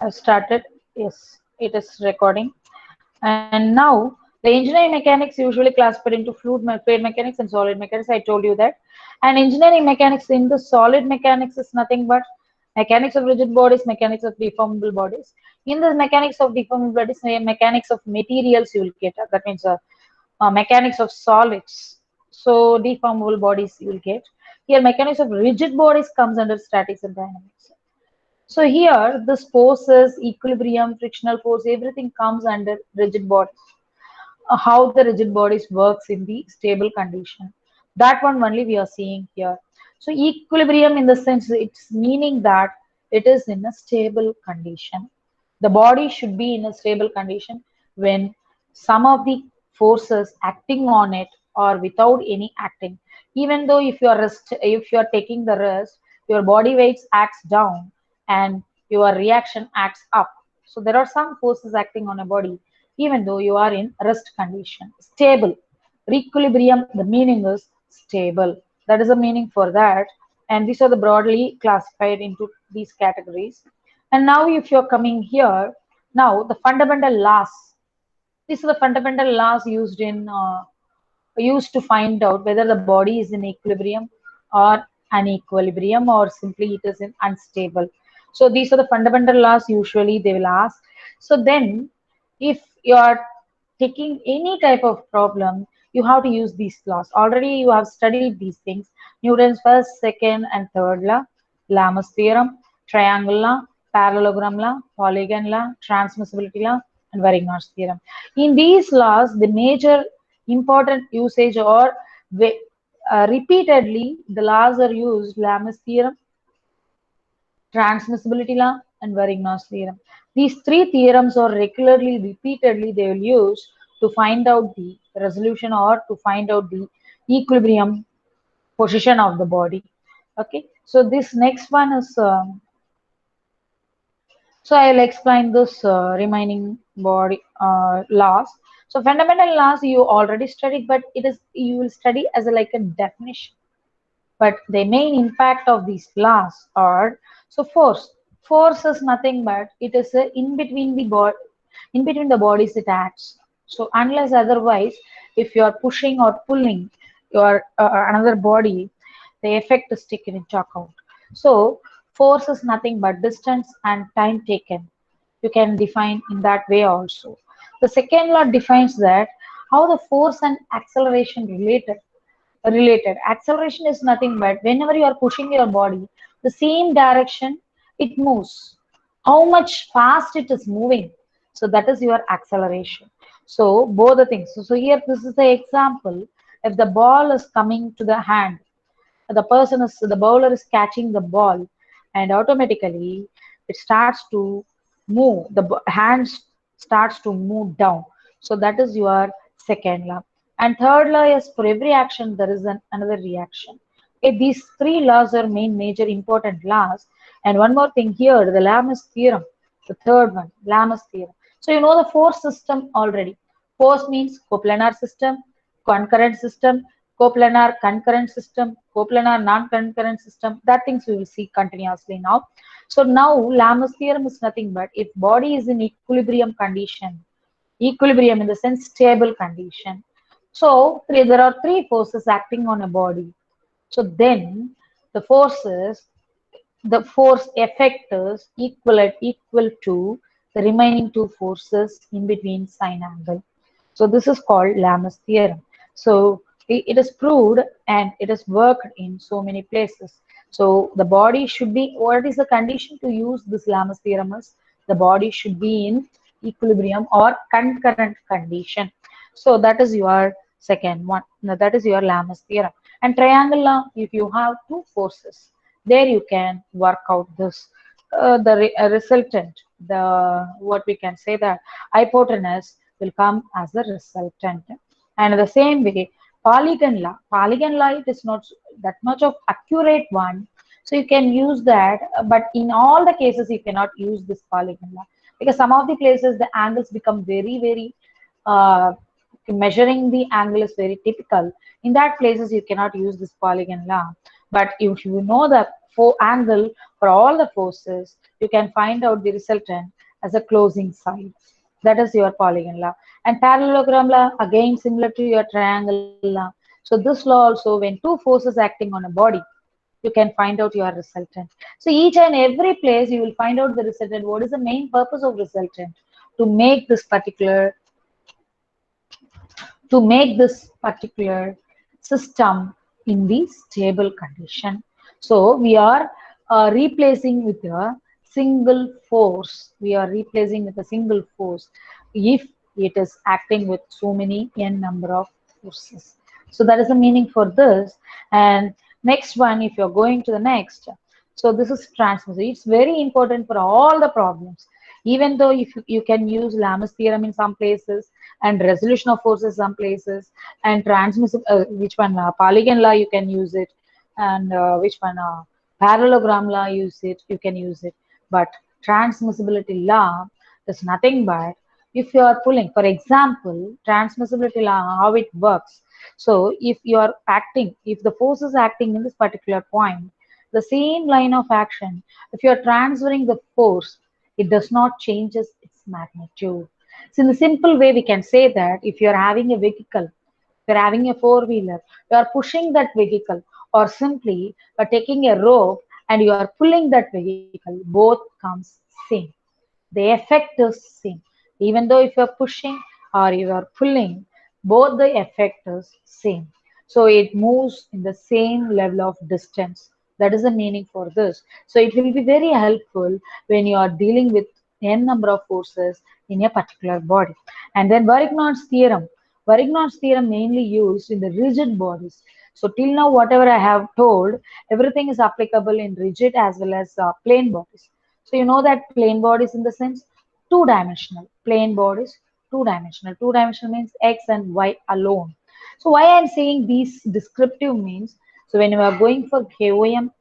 Started. Yes, it is recording. And now the engineering mechanics usually classified into fluid mechanics and solid mechanics. I told you that. And engineering mechanics in the solid mechanics is nothing but mechanics of rigid bodies, mechanics of deformable bodies. In the mechanics of deformable bodies, mechanics of materials you will get. That means mechanics of solids. So deformable bodies you will get. Here mechanics of rigid bodies comes under statics and dynamics. So here, this forces, equilibrium, frictional force, everything comes under rigid bodies. How the rigid bodies works in the stable condition. That one only we are seeing here. So equilibrium in the sense it's meaning that it is in a stable condition. The body should be in a stable condition when some of the forces acting on it or without any acting. Even though if you are taking the rest, your body weights acts down and your reaction acts up. So there are some forces acting on a body even though you are in rest condition. Stable. Equilibrium, the meaning is stable. That is the meaning for that. And these are the broadly classified into these categories. And now if you're coming here, now the fundamental laws. These are the fundamental laws used to find out whether the body is in equilibrium or unequilibrium or simply it is in unstable. So these are the fundamental laws usually they will ask. So then if you are taking any type of problem, you have to use these laws. Already you have studied these things. Newton's first, second and third law, Lamar's theorem, triangle law, parallelogram law, polygon law, transmissibility law, and Varignor's theorem. In these laws, the major important usage or repeatedly the laws are used Lamar's theorem, transmissibility law, and Varignor's theorem. These three theorems are regularly, repeatedly they will use to find out the resolution or to find out the equilibrium position of the body. Okay, so this next one is so I'll explain this remaining body laws. So fundamental laws you already studied, but it is you will study as a, like a definition. But the main impact of these laws are so force. Force is nothing but it is a in between the body, in between the bodies it acts. So unless otherwise, if you are pushing or pulling your another body, the effect is taken into account. So force is nothing but distance and time taken. You can define in that way also. The second law defines that how the force and acceleration related. Acceleration is nothing but whenever you are pushing your body, the same direction it moves. How much fast it is moving. So that is your acceleration. So both the things. So here this is the example. If the ball is coming to the hand, the bowler is catching the ball, and automatically it starts to move. The hand starts to move down. So that is your second law. And third law is for every action there is another reaction. Okay, these three laws are major important laws. And one more thing here, the Lamar's theorem, the third one, Lamar's theorem. So you know the force system already. Force means coplanar system, concurrent system, coplanar concurrent system, coplanar non-concurrent system. That things we will see continuously now. So now Lamar's theorem is nothing but if body is in equilibrium in the sense stable condition. So there are three forces acting on a body. So then the forces, the force effect is equal to the remaining two forces in between sine angle. So this is called Lamar's theorem. So it is proved and it is worked in so many places. So the body should be, what is the condition to use this Lamar's theorem is the body should be in equilibrium or concurrent condition. So that is your second one. Now that is your Lamar's theorem. And triangle law, if you have two forces, there you can work out this. Resultant, the what we can say that hypotenuse will come as a resultant. And the same way, polygon law it is not that much of accurate one. So you can use that, but in all the cases you cannot use this polygon law because some of the places the angles become very uh, measuring the angle is very typical. In that places you cannot use this polygon law. But if you know the angle for all the forces, you can find out the resultant as a closing side. That is your polygon law. And parallelogram law, again similar to your triangle law. So this law also, when two forces acting on a body, you can find out your resultant. So each and every place you will find out the resultant. What is the main purpose of resultant? To make this particular system in the stable condition. So we are replacing with a single force. We are replacing with a single force if it is acting with so many n number of forces. So that is the meaning for this. And next one, if you're going to the next, so this is transmission. It's very important for all the problems. Even though if you can use Lamas theorem in some places and resolution of forces some places and transmissive, which one polygon law you can use it, and which one parallelogram law you can use it. But transmissibility law is nothing but if you are pulling, for example, transmissibility law, how it works. So if you are acting, if the force is acting in this particular point, the same line of action, if you are transferring the force, it does not change its magnitude. So in the simple way, we can say that if you are having a vehicle, if you're having a four-wheeler, you are pushing that vehicle, or simply you are taking a rope and you are pulling that vehicle, both comes same. The effect is same. Even though if you are pushing or you are pulling, both the effect is same. So it moves in the same level of distance. That is the meaning for this. So it will be very helpful when you are dealing with n number of forces in a particular body. And then Varignon's theorem. Varignon's theorem mainly used in the rigid bodies. So till now, whatever I have told, everything is applicable in rigid as well as plane bodies. So you know that plane bodies in the sense two-dimensional. Plane bodies, two-dimensional. Two-dimensional means x and y alone. So why I'm saying these descriptive means, so when you are going for KOM,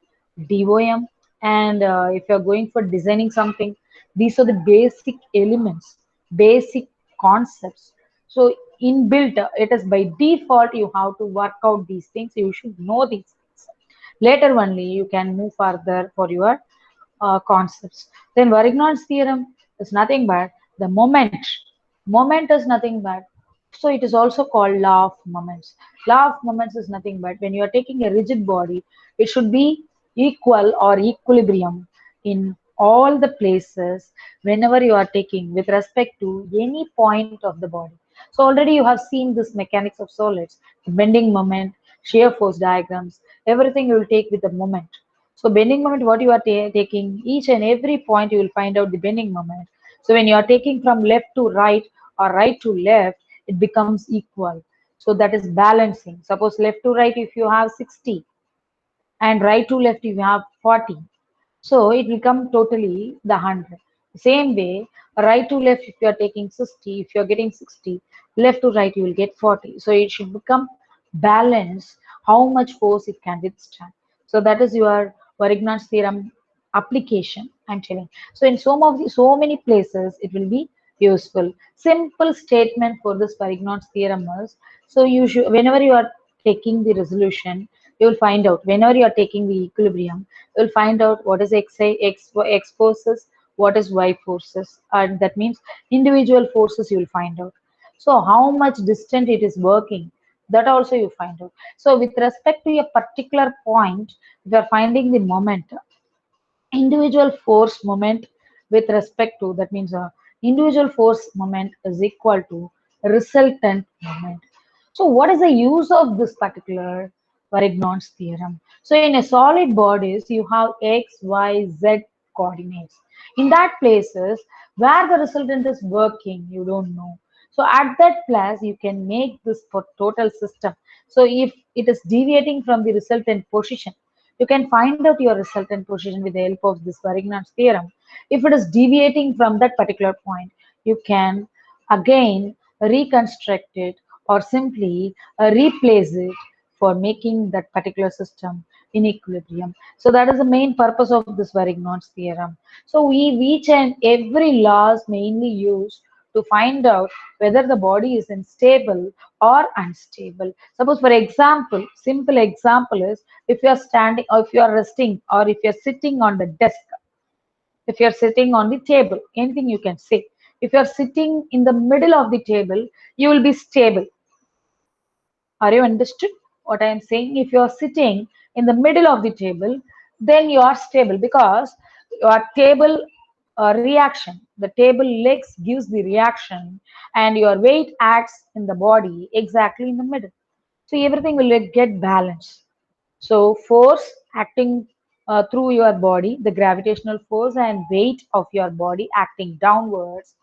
DOM, and if you are going for designing something, these are the basic elements, basic concepts. So inbuilt, it is by default you have to work out these things. You should know these things. Later only you can move further for your concepts. Then Varignon's theorem is nothing but the moment. Moment is nothing but, so it is also called law of moments. Law of moments is nothing but when you are taking a rigid body, it should be equal or equilibrium in all the places whenever you are taking with respect to any point of the body. So already you have seen this mechanics of solids, bending moment, shear force diagrams, everything you will take with the moment. So bending moment, what you are taking, each and every point you will find out the bending moment. So when you are taking from left to right or right to left, it becomes equal. So that is balancing. Suppose left to right, if you have 60 and right to left, if you have 40. So it will come totally the 100. Same way, right to left, if you are taking 60, if you are getting 60, left to right, you will get 40. So it should become balance how much force it can withstand. So that is your Varignon's theorem application, I'm telling. So in so many places, it will be useful. Simple statement for this Varignon's theorem is, so you should, whenever you are taking the resolution, you will find out, whenever you are taking the equilibrium, you will find out what is x forces, what is y forces, and that means individual forces you will find out. So how much distant it is working, that also you find out. So with respect to a particular point, we are finding the moment, individual force moment with respect to, that means individual force moment is equal to resultant moment. So what is the use of this particular Varignon's theorem? So in a solid bodies, you have x, y, z coordinates. In that places where the resultant is working, you don't know. So at that place, you can make this for total system. So if it is deviating from the resultant position, you can find out your resultant position with the help of this Varignon's theorem. If it is deviating from that particular point, you can again reconstruct it or simply replace it for making that particular system in equilibrium. So that is the main purpose of this Varignon's theorem. So we each and every law is mainly used to find out whether the body is stable or unstable. Suppose, for example, simple example is if you are standing or if you are resting or if you are sitting on the desk, if you're sitting on the table, anything you can say. If you're sitting in the middle of the table, you will be stable. Are you understood what I am saying? If you are sitting in the middle of the table, then you are stable because your table reaction, the table legs gives the reaction, and your weight acts in the body exactly in the middle. So everything will get balanced. So force acting through your body, the gravitational force and weight of your body acting downwards,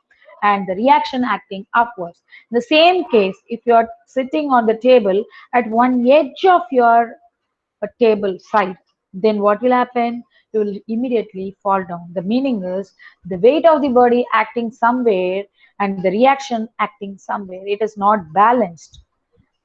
and the reaction acting upwards. In the same case, if you are sitting on the table at one edge of your table side, then what will happen? You will immediately fall down. The meaning is the weight of the body acting somewhere and the reaction acting somewhere. It is not balanced.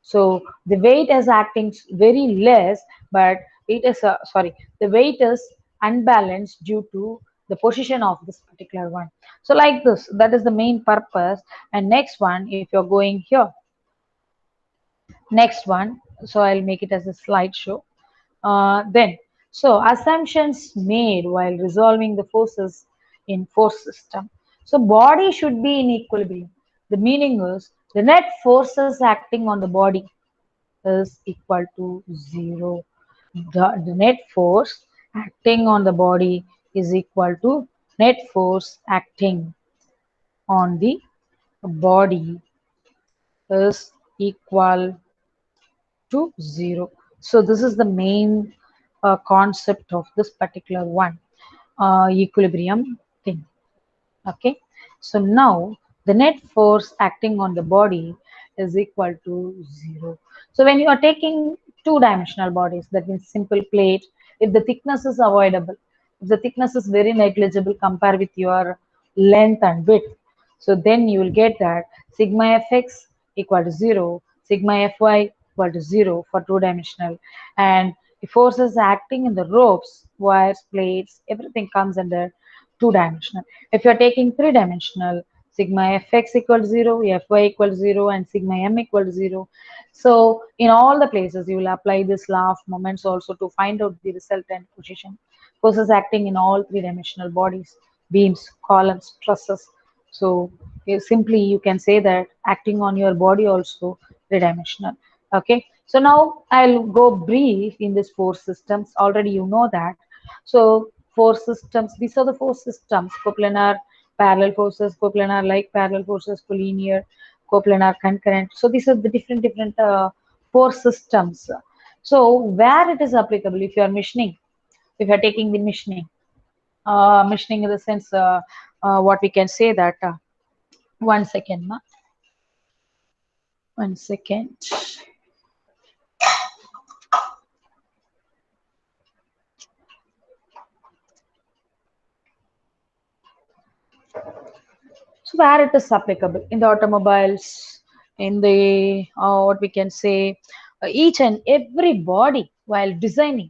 So the weight is acting very less, but it is sorry, the weight is unbalanced due to the position of this particular one. So like this, that is the main purpose. And next one, if you're going here, next one, so I'll make it as a slideshow. Then, so assumptions made while resolving the forces in force system. So body should be in equilibrium. The meaning is the net forces acting on the body is equal to 0. The net force acting on the body is equal to net force acting on the body is equal to 0. So this is the main concept of this particular one, equilibrium thing. Okay, so now the net force acting on the body is equal to 0. So when you are taking two-dimensional bodies, that means simple plate, if the thickness is avoidable, if the thickness is very negligible compared with your length and width, so then you will get that sigma fx equal to 0, sigma fy equal to 0 for two-dimensional, and the forces acting in the ropes, wires, plates, everything comes under two-dimensional. If you're taking three-dimensional, sigma fx equals 0, fy equals 0, and sigma m equals 0. So in all the places, you will apply this law of moments also to find out the resultant position. Forces acting in all three-dimensional bodies, beams, columns, trusses. So simply you can say that acting on your body also three-dimensional. Okay. So now I'll go brief in this four systems. Already you know that. So four systems, these are the four systems: coplanar parallel forces, coplanar like parallel forces, collinear, coplanar concurrent. So these are the different four systems. So where it is applicable, if you are machining, if you are taking the machining, machining in the sense, what we can say that, one second, ma. One second. So where it is applicable in the automobiles, in the what we can say, each and every body while designing,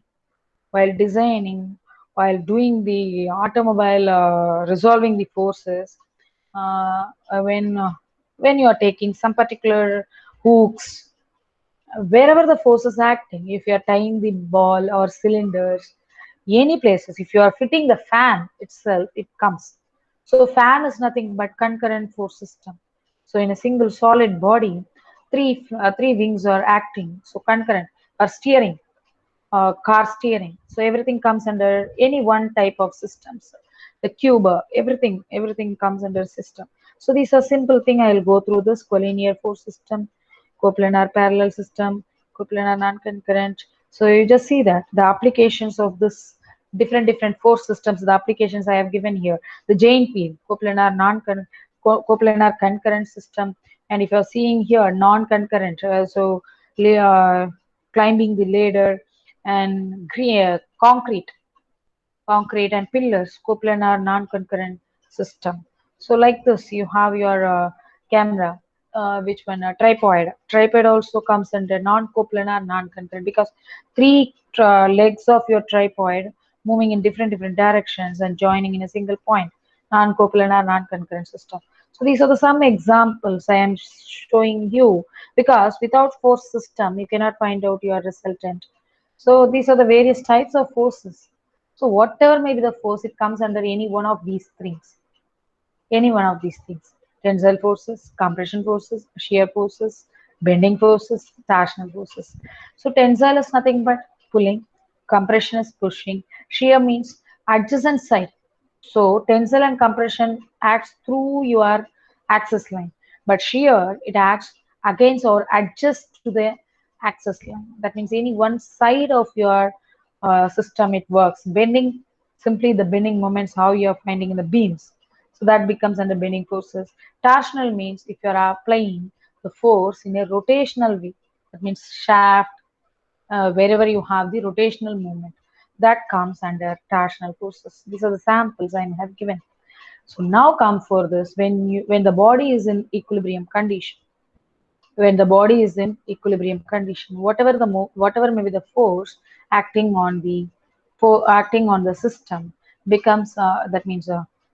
while doing the automobile, resolving the forces, uh, uh, when uh, when you are taking some particular hooks, wherever the force is acting, if you are tying the ball or cylinders, any places, if you are fitting the fan itself, it comes. So fan is nothing but concurrent force system. So in a single solid body, three wings are acting. So concurrent or steering, car steering. So everything comes under any one type of systems. The cube, everything comes under system. So these are simple thing. I will go through this collinear force system, coplanar parallel system, coplanar non-concurrent. So you just see that the applications of this different force systems, the applications I have given here, the Jane field, coplanar coplanar concurrent system, and if you're seeing here non-concurrent, uh, climbing the ladder and concrete and pillars, coplanar non-concurrent system. So like this, you have your camera, which one? Tripod. Tripod also comes under non-coplanar non-concurrent because three legs of your tripod moving in different directions and joining in a single point. Non-coplanar non-concurrent system. So these are the some examples I am showing you, because without force system you cannot find out your resultant. So these are the various types of forces. So whatever may be the force, it comes under any one of these things. Any one of these things. Tensile forces, compression forces, shear forces, bending forces, torsional forces. So tensile is nothing but pulling, compression is pushing, shear means adjacent side. So tensile and compression acts through your axis line, but shear it acts against or adjust to the axis line. That means any one side of your system it works. Bending, simply the bending moments how you are finding in the beams. So that becomes under bending forces. Torsional means if you are applying the force in a rotational way. That means shaft, wherever you have the rotational movement, that comes under torsional forces. These are the samples I have given. So now come for this, when the body is in equilibrium condition, when the body is in equilibrium condition, whatever may be the force acting on the acting on the system becomes that means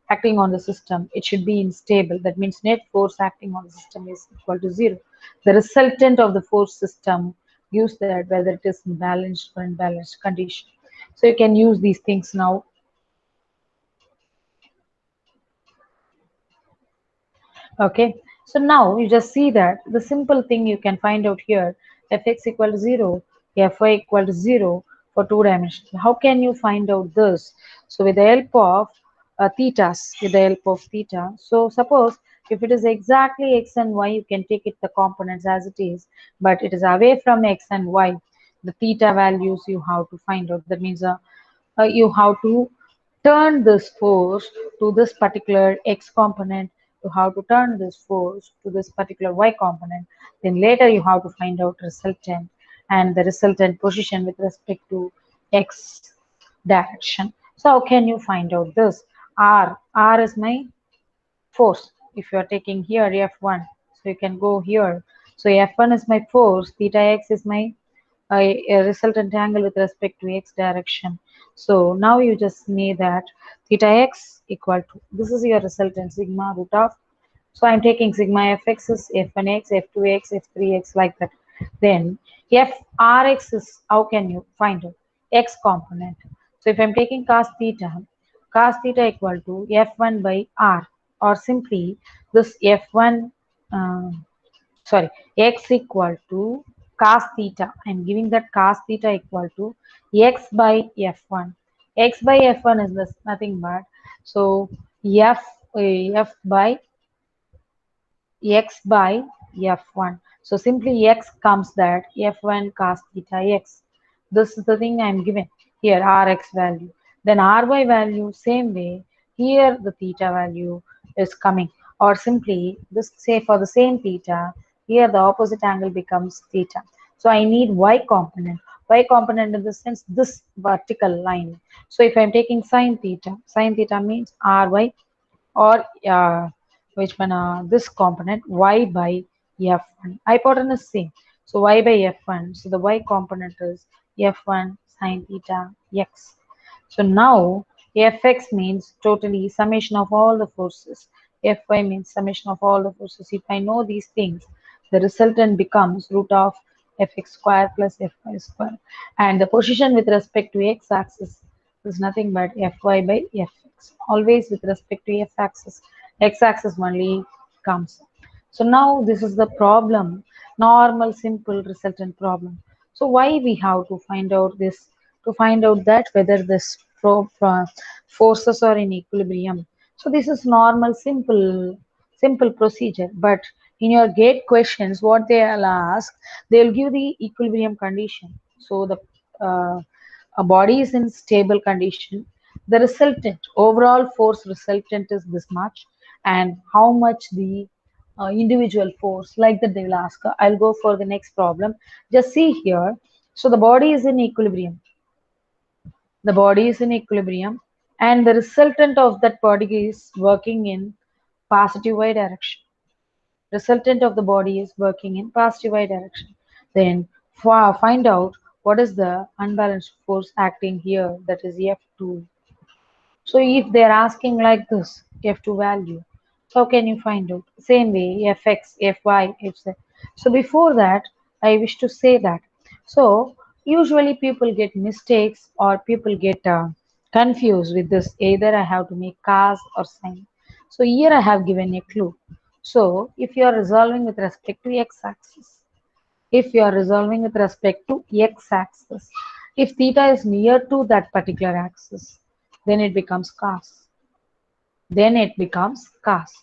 acting on the system, it should be in stable. That means net force acting on the system is equal to zero. The resultant of the force system gives that whether it is in balanced or imbalanced condition. So you can use these things now. Okay, so now you just see that the simple thing you can find out here, fx equal to 0, fy equal to 0 for two dimensions. How can you find out this? So with the help of thetas, with the help of theta. So suppose if it is exactly x and y, you can take it the components as it is, but it is away from x and y. The theta values you have to find out. That means you have to turn this force to this particular x component, you have to turn this force to this particular y component, then later you have to find out resultant and the resultant position with respect to x direction. So how can you find out this? R is my force. If you are taking here F1, so you can go here. So F1 is my force, theta x is my a resultant angle with respect to x direction. So now you just need that theta x equal to, this is your resultant sigma root of, so I'm taking sigma fx is f1x, f2x, f3x like that. Then frx is, how can you find it? X component. So if I'm taking cos theta equal to f1 by r, or simply this f1 uh, sorry, x equal to cos theta. I'm giving that cos theta equal to x by f1. X by f1 is this nothing but, so f f by x by f1. So simply x comes that f1 cos theta x. This is the thing I am given here, rx value. Then ry value, same way. Here the theta value is coming. Or simply, this say for the same theta, here the opposite angle becomes theta. So I need y component. Y component in the sense this vertical line. So if I'm taking sine theta means ry, or which one this component y by f1. Hypotenuse same. So y by f1. So the y component is f1 sine theta x. So now fx means totally summation of all the forces. Fy means summation of all the forces. If I know these things, the resultant becomes root of fx square plus fy square. And the position with respect to x-axis is nothing but fy by fx. Always with respect to f-axis. X-axis only comes. So now this is the problem. Normal, simple resultant problem. So why we have to find out this? To find out that whether this forces are in equilibrium. So this is normal, simple procedure. But in your gate questions, what they'll ask, they'll give the equilibrium condition. So the a body is in stable condition. The resultant, overall force resultant is this much, and how much the individual force, like that they will ask. I'll go for the next problem. Just see here. So the body is in equilibrium. The body is in equilibrium, and the resultant of that body is working in positive y direction. Resultant of the body is working in positive y direction. Then find out what is the unbalanced force acting here, that is F2. So if they're asking like this, F2 value. How can you find out? Same way, fx, fy, fz. So before that, I wish to say that. So usually people get mistakes or people get confused with this. Either I have to make cos or sine. So here I have given a clue. So if you are resolving with respect to x-axis, if you are resolving with respect to x-axis, if theta is near to that particular axis, then it becomes cos, then it becomes cos.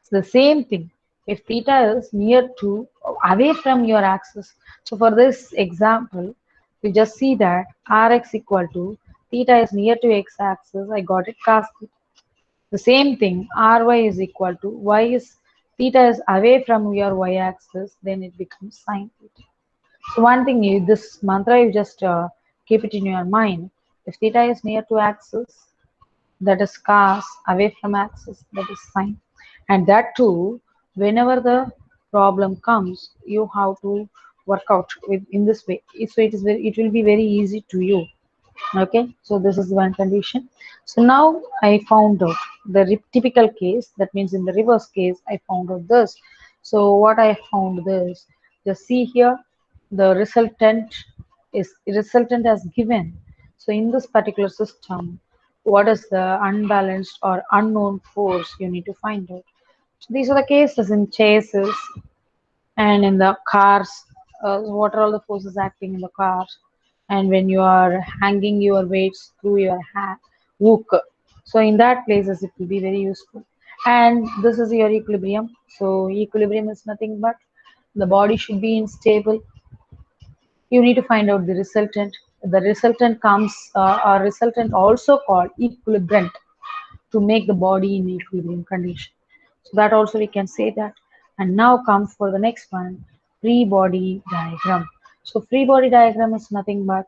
It's the same thing. If theta is near to, away from your axis. So for this example, you just see that Rx equal to theta is near to x-axis. I got it cos theta. The same thing, Ry is equal to y is theta is away from your y-axis, then it becomes sine theta. So one thing you, this mantra you just keep it in your mind. If theta is near to axis, that is cos, away from axis, that is sine. And that too, whenever the problem comes, you have to work out with in this way. So it is very, it will be very easy to you. Okay, so this is one condition. So now I found out the typical case, that means in the reverse case I found out this. So what I found this, just see here, the resultant as given. So in this particular system, what is the unbalanced or unknown force you need to find out. So these are the cases in chases and in the cars, what are all the forces acting in the car, and when you are hanging your weights through your hook. So in that places it will be very useful. And this is your equilibrium. So equilibrium is nothing but the body should be in stable. You need to find out the resultant. The resultant comes, or resultant also called equilibrant, to make the body in equilibrium condition. So that also we can say that. And now comes for the next one, free body diagram. So free body diagram is nothing but,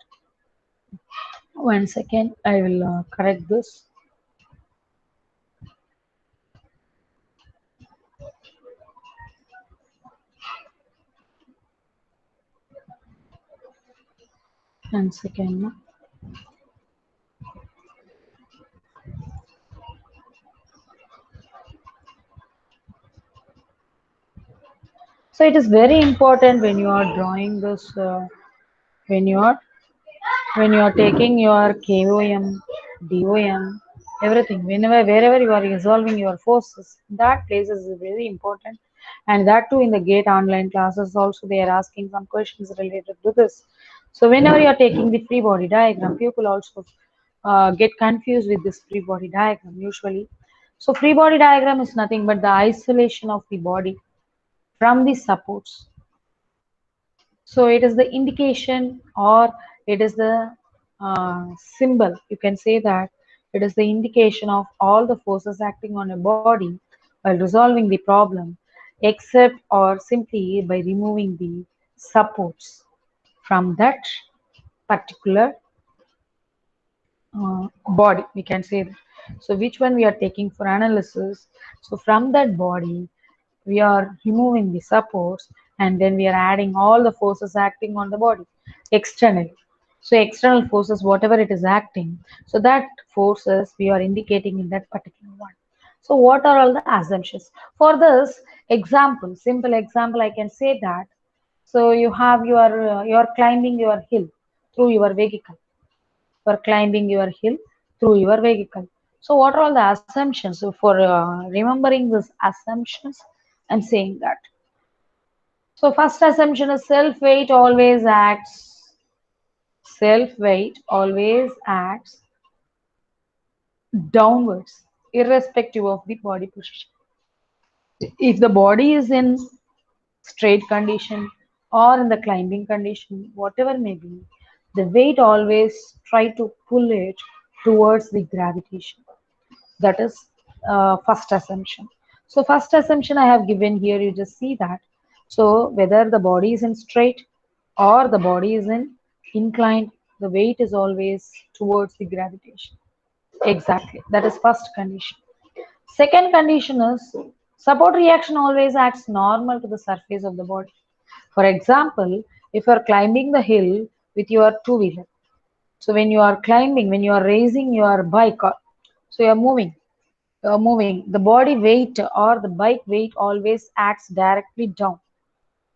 one second, I will correct this. One second. So it is very important when you are drawing this, when you are taking your KOM, DOM, everything, whenever wherever you are resolving your forces, that places is very important. And that too in the GATE online classes also they are asking some questions related to this. So whenever you are taking the free body diagram, people also get confused with this free body diagram usually. So free body diagram is nothing but the isolation of the body from the supports. So it is the indication, or it is the symbol. You can say that it is the indication of all the forces acting on a body while resolving the problem, except or simply by removing the supports from that particular body. We can say that. So which one we are taking for analysis? So from that body, we are removing the supports and then we are adding all the forces acting on the body externally. So external forces, whatever it is acting, so that forces we are indicating in that particular one. So what are all the assumptions? For this example, simple example, I can say that. So you have your, you are climbing your hill through your vehicle, for climbing your hill through your vehicle. So what are all the assumptions? So for remembering these assumptions, I'm saying that. So first assumption is self-weight always acts downwards, irrespective of the body position. If the body is in straight condition or in the climbing condition, whatever may be, the weight always try to pull it towards the gravitation. That is first assumption. So first assumption I have given here, you just see that. So whether the body is in straight or the body is in inclined, the weight is always towards the gravitation. Exactly. That is first condition. Second condition is support reaction always acts normal to the surface of the body. For example, if you are climbing the hill with your two-wheeler, so when you are climbing, when you are raising your bike, so you are moving, moving, the body weight or the bike weight always acts directly down.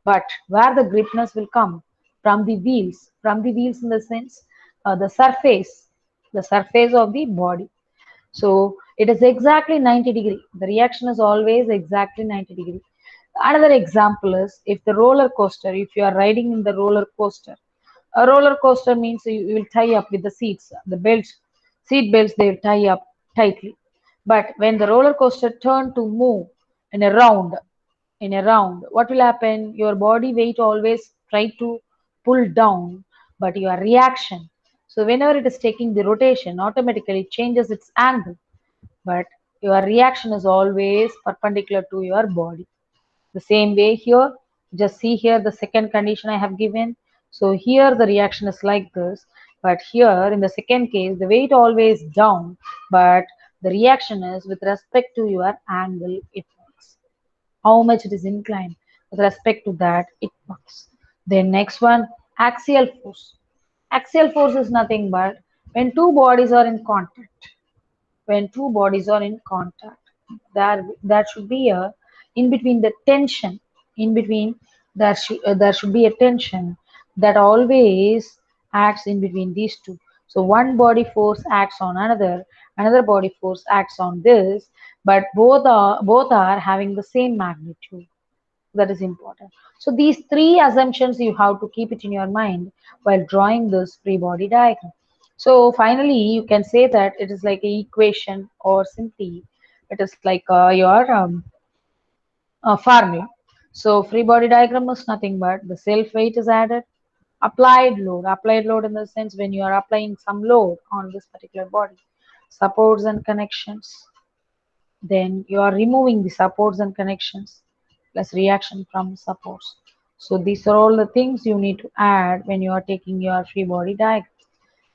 But where the gripness will come from the wheels in the sense the surface of the body. So it is exactly 90 degree. The reaction is always exactly 90 degree. Another example is if the roller coaster, if you are riding in the roller coaster, a roller coaster means you will tie up with the seats, the belts, seat belts, they will tie up tightly. But when the roller coaster turn to move in a round, what will happen? Your body weight always try to pull down, but your reaction. So whenever it is taking the rotation, automatically it changes its angle, but your reaction is always perpendicular to your body. The same way here, just see here the second condition I have given. So here the reaction is like this, but here in the second case, the weight always down, but the reaction is with respect to your angle it works. How much it is inclined with respect to that it works. Then next one, axial force. Axial force is nothing but when two bodies are in contact. When two bodies are in contact, there should be a in between the tension, in between there should be a tension that always acts in between these two. So one body force acts on another body force acts on this, but both are having the same magnitude. That is important. So these three assumptions you have to keep it in your mind while drawing this free body diagram. So finally, you can say that it is like an equation, or simply it is like your formula. So free body diagram is nothing but the self weight is added, applied load in the sense when you are applying some load on this particular body, supports and connections, then you are removing the supports and connections plus reaction from supports. So these are all the things you need to add when you are taking your free body diagram.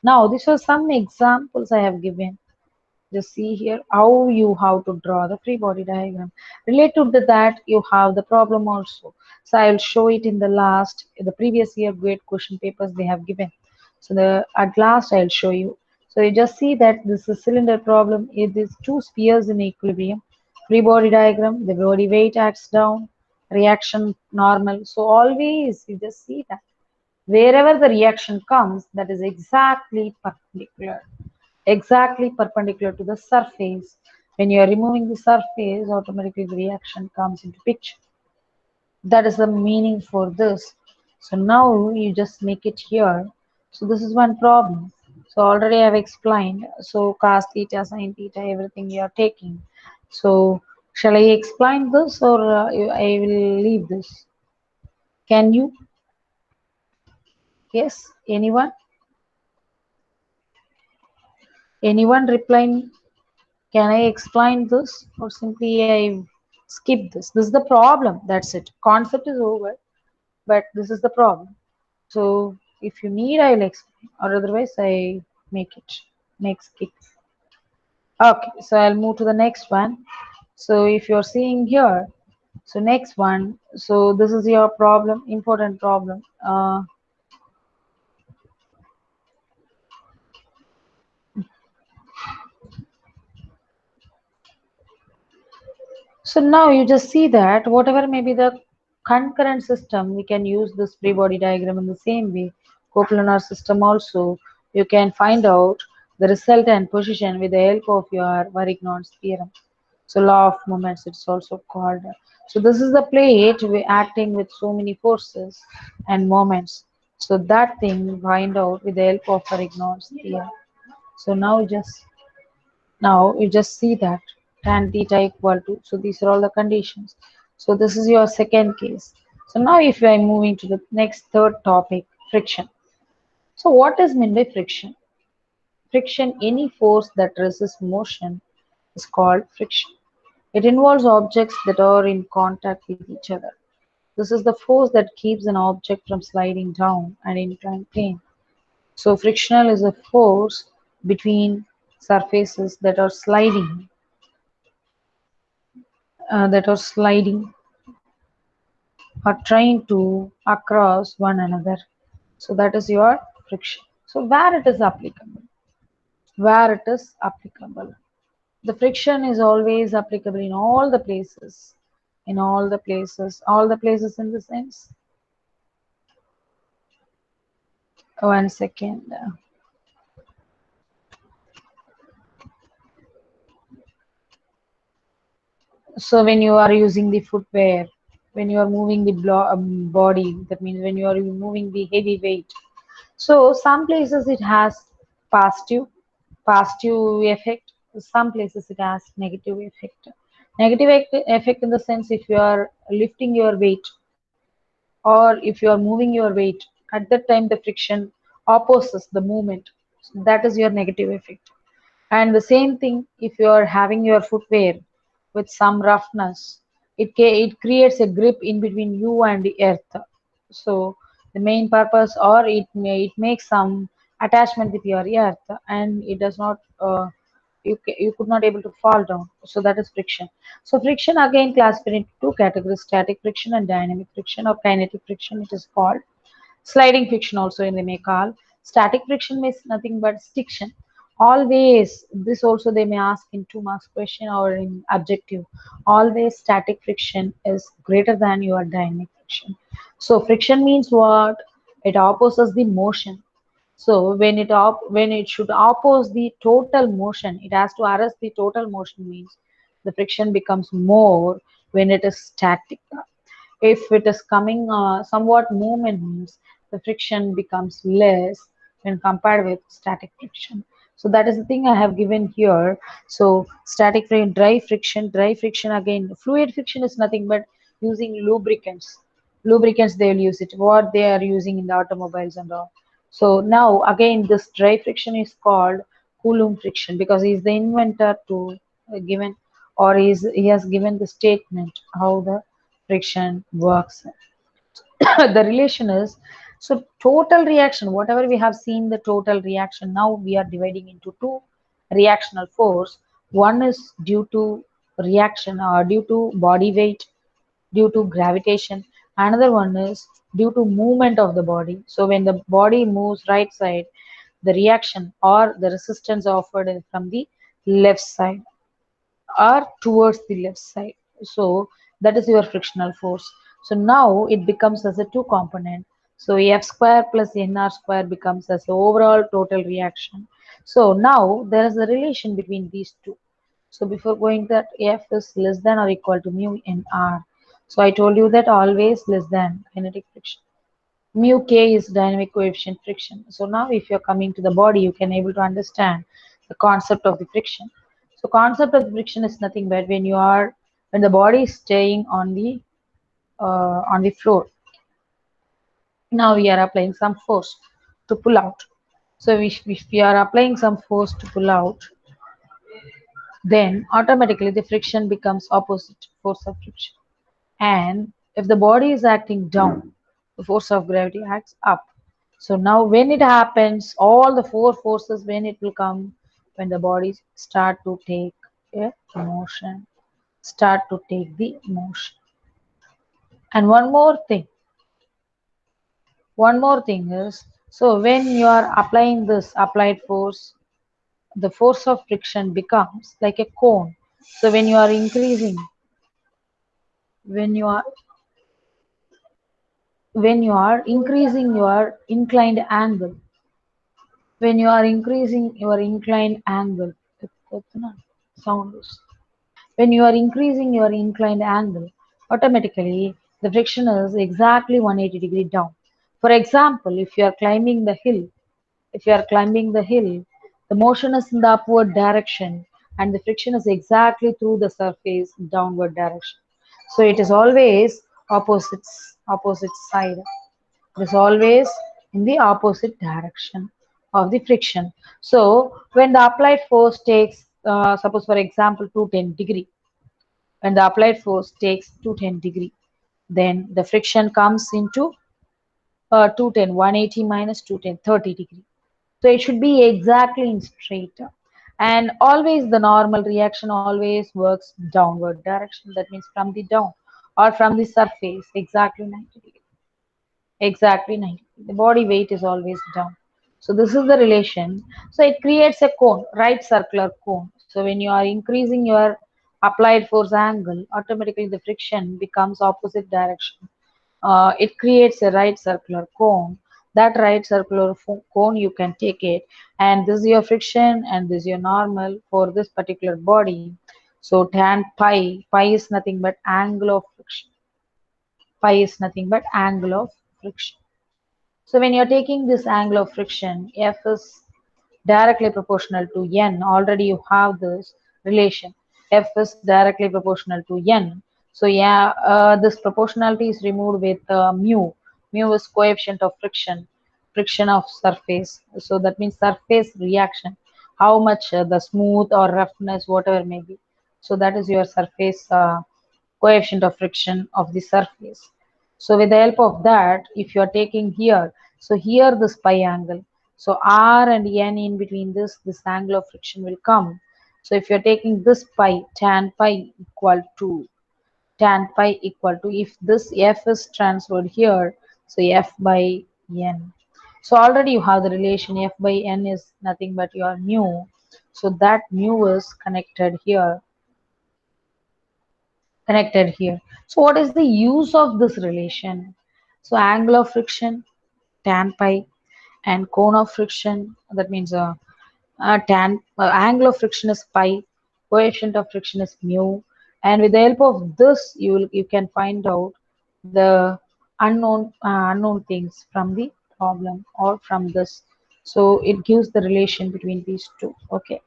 Now these are some examples I have given. Just see here how you have to draw the free body diagram. Related to that, you have the problem also. So I will show it in the previous year grade question papers they have given. So at last I'll show you. So you just see that this is cylinder problem. It is two spheres in equilibrium. Free body diagram, the body weight acts down, reaction normal. So always you just see that wherever the reaction comes, that is exactly perpendicular to the surface. When you are removing the surface, automatically the reaction comes into picture. That is the meaning for this. So now you just make it here. So this is one problem. So already I have explained. So cos theta, sin theta, everything you are taking. So shall I explain this, or I will leave this? Can you? Yes? Anyone? Anyone replying? Can I explain this, or simply I skip this? This is the problem. That's it. Concept is over, but this is the problem. So if you need, I'll explain, or otherwise I make it make skip. Okay, so I'll move to the next one. So if you're seeing here, so next one. So this is your problem, important problem. So now you just see that whatever may be the concurrent system, we can use this free body diagram in the same way. Coplanar system also, you can find out the result and position with the help of your Varignon's theorem. So law of moments, it's also called. So this is the plate we acting with so many forces and moments. So that thing find out with the help of Varignon's theorem. So now you just see that tan theta equal to, so these are all the conditions. So this is your second case. So now if I am moving to the next third topic, friction. So what is meant by friction? Friction, any force that resists motion, is called friction. It involves objects that are in contact with each other. This is the force that keeps an object from sliding down an inclined plane. So frictional is a force between surfaces that are sliding or trying to across one another. So that is your friction. So where it is applicable? Where it is applicable? The friction is always applicable in all the places. In all the places in the sense. One second. So when you are using the footwear, when you are moving the body, that means when you are moving the heavy weight. So some places it has positive, positive effect. Some places it has negative effect. Negative effect in the sense if you are lifting your weight or if you are moving your weight, at that time the friction opposes the movement. So that is your negative effect. And the same thing, if you are having your footwear with some roughness, it creates a grip in between you and the earth. So the main purpose, or it makes some attachment with your earth, and it does not. You could not able to fall down. So that is friction. So friction again classified into two categories: static friction and dynamic friction, or kinetic friction. It is called. Sliding friction also they may call. Static friction means nothing but stiction. Always, this also they may ask in 2 marks question or in objective. Always static friction is greater than your dynamic friction. So friction means what? It opposes the motion. So when it should oppose the total motion, it has to arrest the total motion means the friction becomes more when it is static. If it is coming somewhat movement means the friction becomes less when compared with static friction. So that is the thing I have given here. So static friction, dry friction again. Fluid friction is nothing but using lubricants. Lubricants they will use it. What they are using in the automobiles and all. So now again this dry friction is called Coulomb friction because he is the inventor to given or he has given the statement how the friction works. The relation is so total reaction, whatever we have seen the total reaction, now we are dividing into two reactional force. One is due to reaction or due to body weight, due to gravitation. Another one is due to movement of the body. So when the body moves right side, the reaction or the resistance offered is from the left side are towards the left side. So that is your frictional force. So now it becomes as a two component. So F square plus NR square becomes as the overall total reaction. So now there is a relation between these two. So before going that F is less than or equal to mu NR. So I told you that always less than kinetic friction. Mu K is dynamic coefficient friction. So now if you're coming to the body, you can able to understand the concept of the friction. So concept of the friction is nothing but when the body is staying on the floor. Now we are applying some force to pull out. So if we are applying some force to pull out, then automatically the friction becomes opposite force of friction. And if the body is acting down, the force of gravity acts up. So now when it happens, all the four forces when it will come, when the body start to take a motion, start to take the motion. And one more thing is, so when you are applying this applied force, the force of friction becomes like a cone. So when you are when you are increasing your inclined angle, when you are increasing your inclined angle, sound is- when you are increasing your inclined angle, automatically the friction is exactly 180-degree down. For example, if you are climbing the hill, the motion is in the upward direction and the friction is exactly through the surface downward direction. So it is always opposite side. It is always in the opposite direction of the friction. So when the applied force takes, suppose for example, 210 degree, when the applied force takes 210 degree, then the friction comes into 210, 180 minus 210, 30 degree. So it should be exactly in straight. And always the normal reaction always works downward direction. That means from the down or from the surface, exactly 90 degree. Exactly 90. The body weight is always down. So this is the relation. So it creates a cone, right circular cone. So when you are increasing your applied force angle, automatically the friction becomes opposite direction. It creates a right circular cone. That right circular cone you can take it, and this is your friction and this is your normal for this particular body. So tan pi is nothing but angle of friction. Pi is nothing but angle of friction. So when you're taking this angle of friction, F is directly proportional to N. Already you have this relation. F is directly proportional to N. So yeah, this proportionality is removed with mu. Mu is coefficient of friction, friction of surface. So that means surface reaction. How much the smooth or roughness, whatever may be. So that is your surface coefficient of friction of the surface. So with the help of that, if you are taking here, so here this pi angle. So R and N in between this angle of friction will come. So if you are taking this pi, tan pi equal to, if this F is transferred here, so F by N. So already you have the relation F by N is nothing but your mu. So that mu is connected here. So what is the use of this relation? So angle of friction, tan pi, and cone of friction, that means angle of friction is pi, coefficient of friction is mu, and with the help of this you can find out the unknown things from the problem or from this. So it gives the relation between these two. Okay.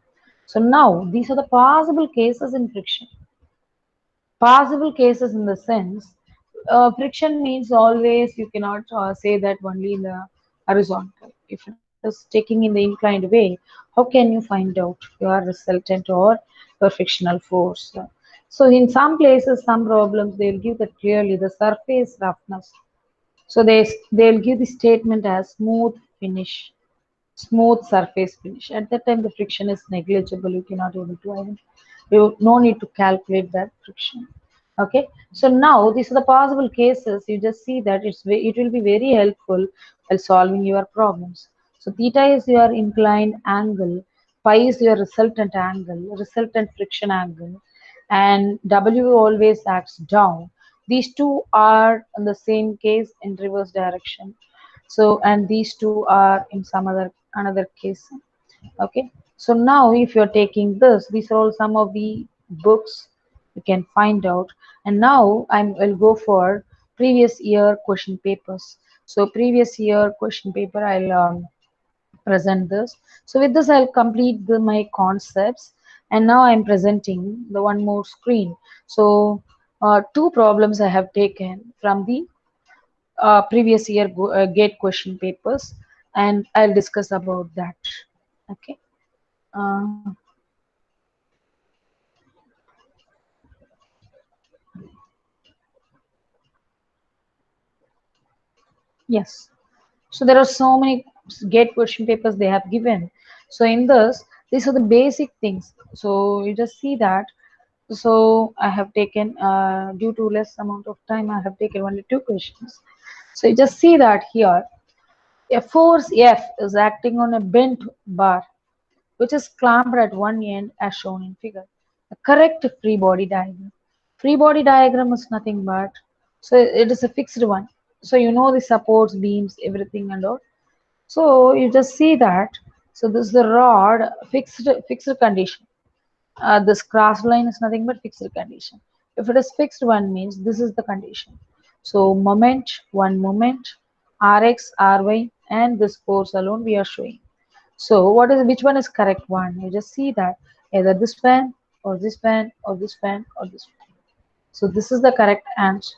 So now these are the possible cases in friction. Possible cases in the sense, friction means always you cannot say that only in the horizontal. If it is taking in the inclined way, how can you find out your resultant or your frictional force? So in some places, some problems they'll give that clearly the surface roughness. So they'll give the statement as smooth surface finish. At that time, the friction is negligible. You cannot able to identify. You no need to calculate that friction. Okay. So now these are the possible cases. You just see that it will be very helpful while solving your problems. So theta is your inclined angle, pi is your resultant friction angle, and W always acts down. These two are in the same case in reverse direction. So and these two are in some other another case. Okay. So now if you're taking this, these are all some of the books you can find out. And now I'll go for previous year question papers. So previous year question paper, I'll present this. So with this, I'll complete my concepts. And now I'm presenting the one more screen. So two problems I have taken from the previous year GATE question papers, and I'll discuss about that. Okay. Uh, yes. So there are so many GATE question papers they have given. So in this, these are the basic things. So you just see that. So I have taken, due to less amount of time, I have taken only two questions. So you just see that here, a force F is acting on a bent bar, which is clamped at one end as shown in figure. The correct free body diagram. Free body diagram is nothing but, so it is a fixed one. So you know the supports, beams, everything and all. So you just see that. So this is the rod fixed condition. This cross line is nothing but fixed condition. If it is fixed one means this is the condition. So one moment, Rx, Ry, and this force alone we are showing. So which one is correct one? You just see that either this fan or this fan or this fan or this fan. So this is the correct answer.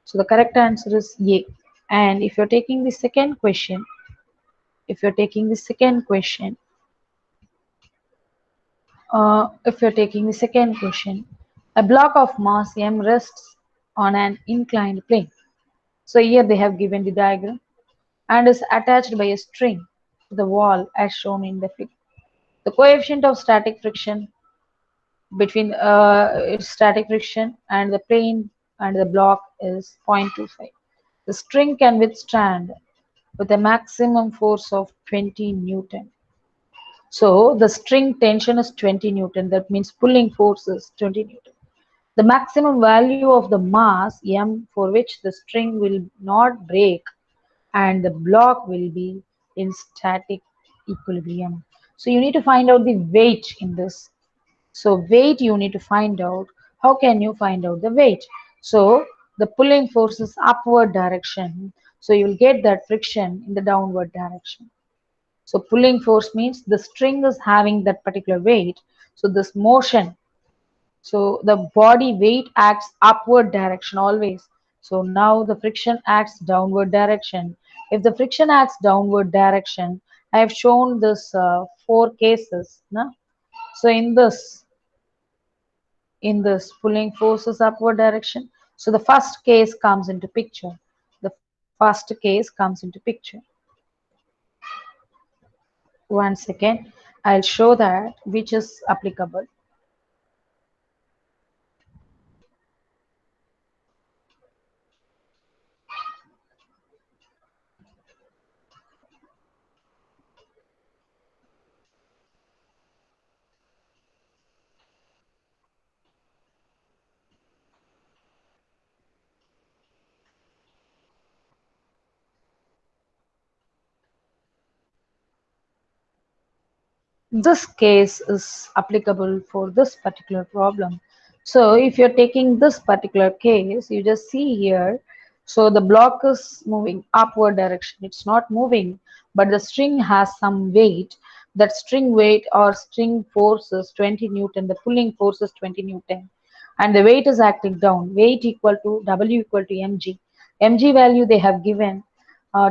So the correct answer is A. And if you're taking the second question, if you're taking the second question, a block of mass m rests on an inclined plane. So here they have given the diagram and is attached by a string to the wall as shown in the figure. The coefficient of static friction between static friction and the plane and the block is 0.25. The string can withstand with a maximum force of 20 Newton. So the string tension is 20 Newton. That means pulling force is 20 Newton. The maximum value of the mass m for which the string will not break and the block will be in static equilibrium. So you need to find out the weight in this. So weight you need to find out. How can you find out the weight? So the pulling force is upward direction. So you will get that friction in the downward direction. So pulling force means the string is having that particular weight. So this motion, so the body weight acts upward direction always. So now the friction acts downward direction. If the friction acts downward direction, I have shown this four cases. No? So in this pulling forces upward direction. So the first case comes into picture. The first case comes into picture. One second, I'll show that which is applicable. This case is applicable for this particular problem. So if you're taking this particular case, you just see here, so the block is moving upward direction. It's not moving, but the string has some weight. That string weight or string force is 20 Newton. The pulling force is 20 Newton. And the weight is acting down. Weight equal to W equal to mg. Mg value they have given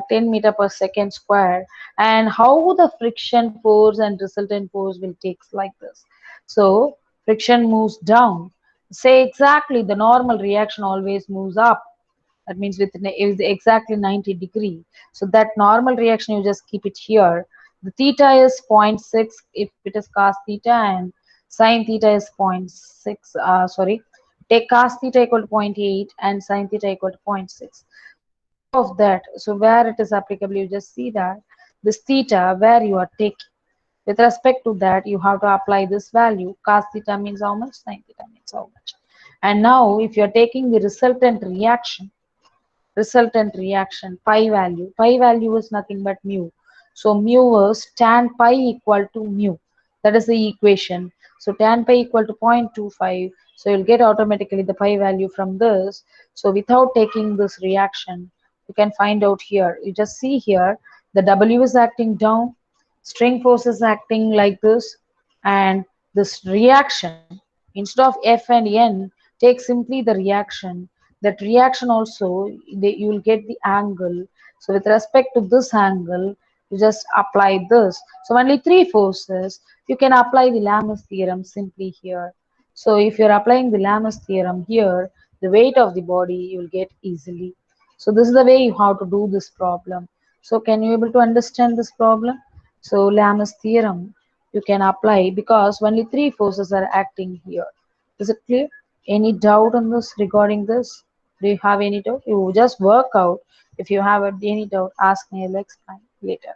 10 meter per second square, and how the friction force and resultant force will take like this. So friction moves down. Say exactly the normal reaction always moves up. That means with is exactly 90-degree. So that normal reaction you just keep it here. The theta is zero point 0.6 if it is cos theta, and sine theta is zero point 0.6. Take cos theta equal to zero point 0.8 and sine theta equal to zero point 0.6. So above that, so where it is applicable, you just see that this theta where you are taking. With respect to that, you have to apply this value. Cos theta means how much, sine theta means how much. And now if you are taking the resultant reaction pi value is nothing but mu. So mu is tan pi equal to mu. That is the equation. So tan pi equal to 0.25. So you'll get automatically the pi value from this. So without taking this reaction, you can find out here. You just see here the W is acting down, string force is acting like this, and this reaction, instead of F and N, take simply the reaction. That reaction also, you will get the angle. So with respect to this angle, you just apply this. So only three forces, you can apply the Lamas theorem simply here. So if you're applying the Lamas theorem here, the weight of the body you will get easily. So this is the way you have to do this problem. So can you able to understand this problem? So Lamas theorem you can apply because only three forces are acting here. Is it clear? Any doubt on this regarding this? Do you have any doubt? You just work out. If you have any doubt, ask me. I'll explain later.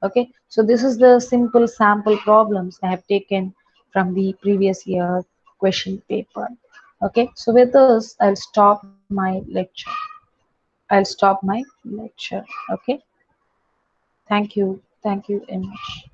Okay. So this is the simple sample problems I have taken from the previous year question paper. Okay. So with this, I'll stop my lecture. I'll stop my lecture. Okay. Thank you. Thank you very much.